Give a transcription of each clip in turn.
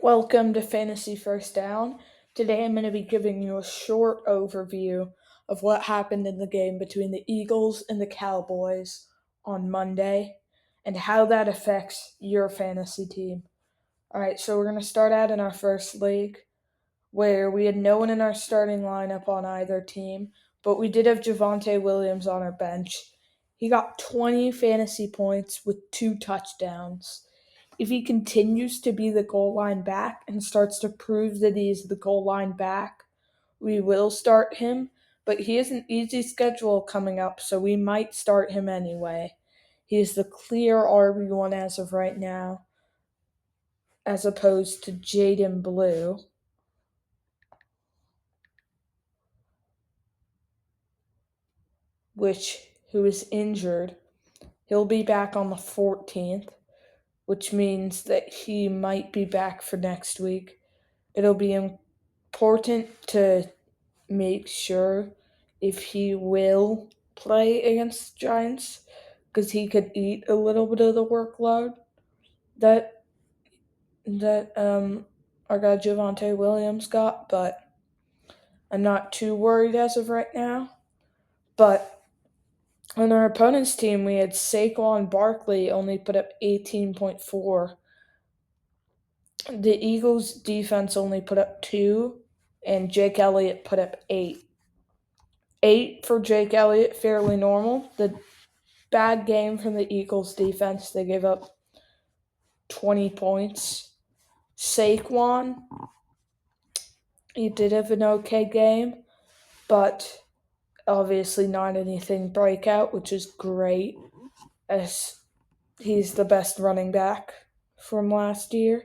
Welcome to Fantasy First Down. Today I'm going to be giving you a short overview of what happened in the game between the Eagles and the Cowboys on Monday and how that affects your fantasy team. All right, so we're going to start out in our first league where we had no one in our starting lineup on either team, but we did have Javonte Williams on our bench. He got 20 fantasy points with 2 touchdowns. If he continues to be the goal line back and starts to prove that he's the goal line back, we will start him. But he has an easy schedule coming up, so we might start him anyway. He is the clear RB1 as of right now, as opposed to Jaden Blue, who is injured. He'll be back on the 14th, which means that he might be back for next week. It'll be important to make sure if he will play against the Giants, because he could eat a little bit of the workload that our guy Javonte Williams got, but I'm not too worried as of right now. But on our opponent's team, we had Saquon Barkley only put up 18.4. The Eagles' defense only put up 2, and Jake Elliott put up 8. 8 for Jake Elliott, fairly normal. The bad game from the Eagles' defense, they gave up 20 points. Saquon, he did have an okay game, but obviously not anything breakout, which is great, as he's the best running back from last year.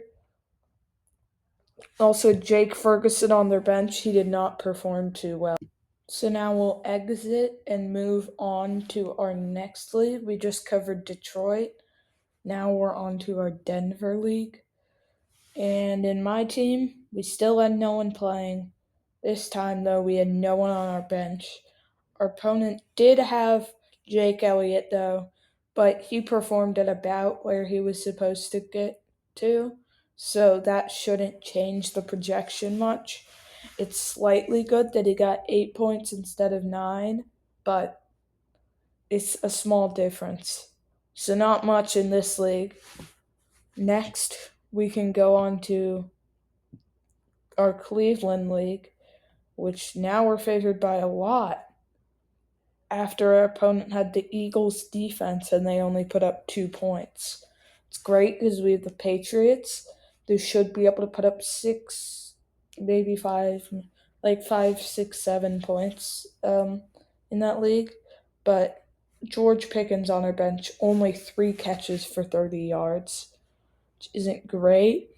Also, Jake Ferguson on their bench, he did not perform too well. So now we'll exit and move on to our next league. We just covered Detroit. Now we're on to our Denver league. And in my team, we still had no one playing. This time, though, we had no one on our bench. Our opponent did have Jake Elliott, though, but he performed at about where he was supposed to get to, so that shouldn't change the projection much. It's slightly good that he got 8 points instead of 9, but it's a small difference. So not much in this league. Next, we can go on to our Cleveland league, which now we're favored by a lot after our opponent had the Eagles defense and they only put up 2 points. It's great because we have the Patriots. They should be able to put up 6, maybe 5, 6, 7 points in that league. But George Pickens on our bench, only 3 catches for 30 yards, which isn't great.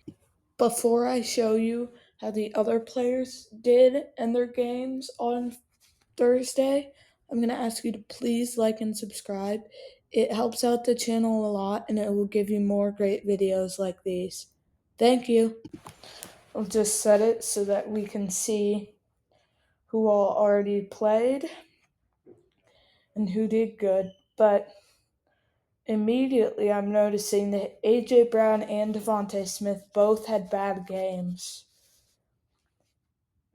Before I show you how the other players did in their games on Thursday, I'm going to ask you to please like and subscribe. It helps out the channel a lot, and it will give you more great videos like these. Thank you. I'll just set it so that we can see who all already played and who did good. But immediately I'm noticing that A.J. Brown and Devontae Smith both had bad games.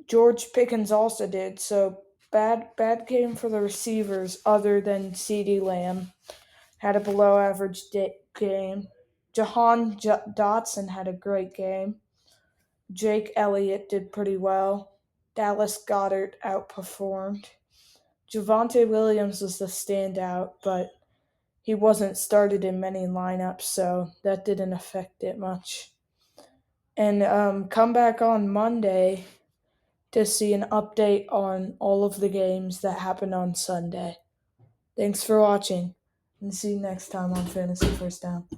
George Pickens also did, so bad game for the receivers other than CeeDee Lamb. Had a below-average game. Jahan Dotson had a great game. Jake Elliott did pretty well. Dallas Goedert outperformed. Javonte Williams was the standout, but he wasn't started in many lineups, so that didn't affect it much. And come back on Monday to see an update on all of the games that happened on Sunday. Thanks for watching, and see you next time on Fantasy First Down.